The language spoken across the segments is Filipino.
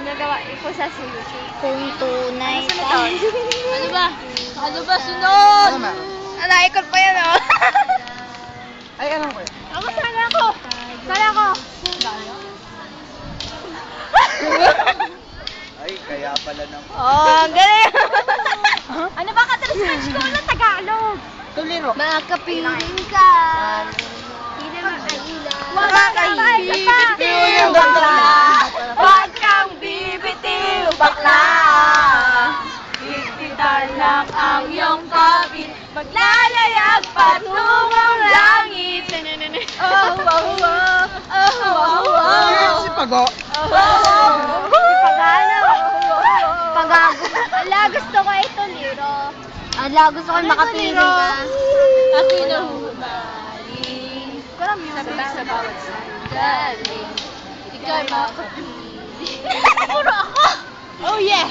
nagawa ko sa sushi. Kung tunay tayo. Ano ba? Ano ba? Sunod! Ano ba? Alaikot pa yan, oh. Ay, alam ko yun. Ako, sala ko! Sala ko! Ay, kaya pala naman. Oh, galing! Ano ba ka-transcript ko ng Tagalog? Tuliro. Makapiling ka. Hindi naman kailan. Makakaibitiw ng bakla. Huwag kang bibitiw, bakla. Higpitan lang ang iyong kapit. Maglalayag patungong langit. Oh, oh, oh. Oh, oh, oh. Si Pago. Pagago. Ala, gusto ko ito, Liro. Ala, gusto ko makapiling ka. Ako'y nahumaling. Sabi sa bawat sandali. Ika'y makapiling. Puro ako! Oh, yeah!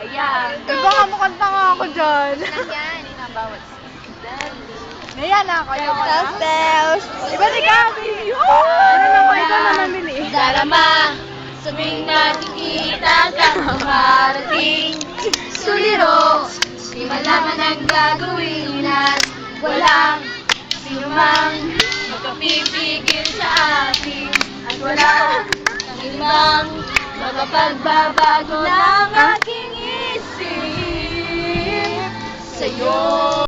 Ayan. Baka makanta nga ako dyan. Yan, ang bawat sandali. Ayan na, kayo ka na. Stels. Iba ni Gabi. Ano na ko ikaw na namili? Darama, sabing nakikita ka marating. Suliro, di malaman ang gagawin at walang sinumang makapipigil sa atin. At walang ibang makapagbabago ng aking isip sa'yo.